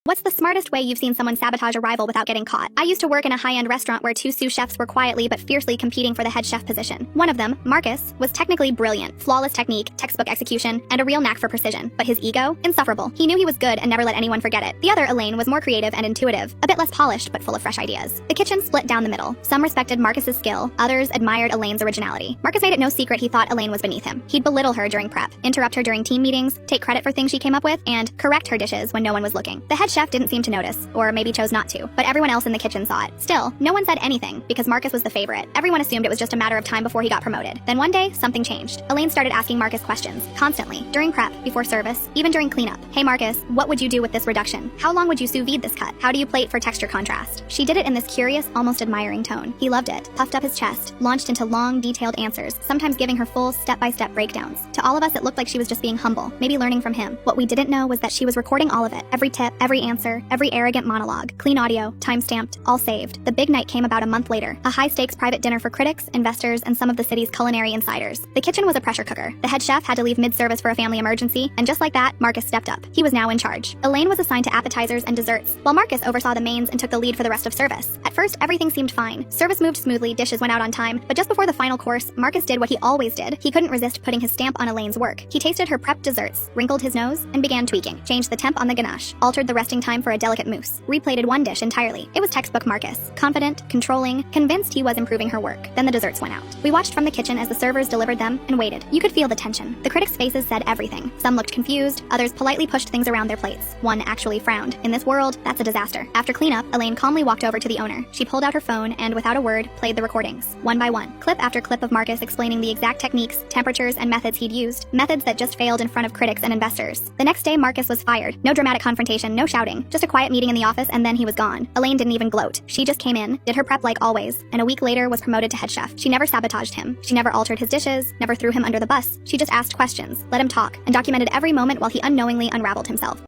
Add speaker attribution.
Speaker 1: What's the smartest way you've seen someone sabotage a rival without getting caught? I used to work in a high-end restaurant where two sous chefs were quietly but fiercely competing for the head chef position. One of them, Marcus, was technically brilliant, flawless technique, textbook execution, and a real knack for precision. But his ego? Insufferable. He knew he was good and never let anyone forget it. The other, Elaine, was more creative and intuitive, a bit less polished but full of fresh ideas. The kitchen split down the middle. Some respected Marcus's skill, others admired Elaine's originality. Marcus made it no secret he thought Elaine was beneath him. He'd belittle her during prep, interrupt her during team meetings, take credit for things she came up with, and correct her dishes when no one was looking. The head chef didn't seem to notice, or maybe chose not to, but everyone else in the kitchen saw it. Still, no one said anything because Marcus was the favorite. Everyone assumed it was just a matter of time before he got promoted. Then one day, something changed. Elaine started asking Marcus questions, constantly, during prep, before service, even during cleanup. Hey Marcus, what would you do with this reduction? How long would you sous vide this cut? How do you plate for texture contrast? She did it in this curious, almost admiring tone. He loved it, puffed up his chest, launched into long, detailed answers, sometimes giving her full, step-by-step breakdowns. To all of us, it looked like she was just being humble, maybe learning from him. What we didn't know was that she was recording all of it, every tip, every answer, every arrogant monologue. Clean audio, time-stamped, all saved. The big night came about a month later, a high-stakes private dinner for critics, investors, and some of the city's culinary insiders. The kitchen was a pressure cooker. The head chef had to leave mid-service for a family emergency, and just like that, Marcus stepped up. He was now in charge. Elaine was assigned to appetizers and desserts, while Marcus oversaw the mains and took the lead for the rest of service. At first, everything seemed fine. Service moved smoothly, dishes went out on time, but just before the final course, Marcus did what he always did. He couldn't resist putting his stamp on Elaine's work. He tasted her prepped desserts, wrinkled his nose, and began tweaking. Changed the temp on the ganache, altered the resting time for a delicate mousse, replated one dish entirely. It was textbook Marcus. Confident, controlling, convinced he was improving her work. Then the desserts went out. We watched from the kitchen as the servers delivered them and waited. You could feel the tension. The critics' faces said everything. Some looked confused, others politely pushed things around their plates. One actually frowned. In this world, that's a disaster. After cleanup, Elaine calmly walked over to the owner. She pulled out her phone and, without a word, played the recordings. One by one. Clip after clip of Marcus explaining the exact techniques, temperatures, and methods he'd used. Methods that just failed in front of critics and investors. The next day, Marcus was fired. No dramatic confrontation, no shouting. Just a quiet meeting in the office and then he was gone. Elaine didn't even gloat. She just came in, did her prep like always, and a week later was promoted to head chef. She never sabotaged him. She never altered his dishes, never threw him under the bus. She just asked questions, let him talk, and documented every moment while he unknowingly unraveled himself.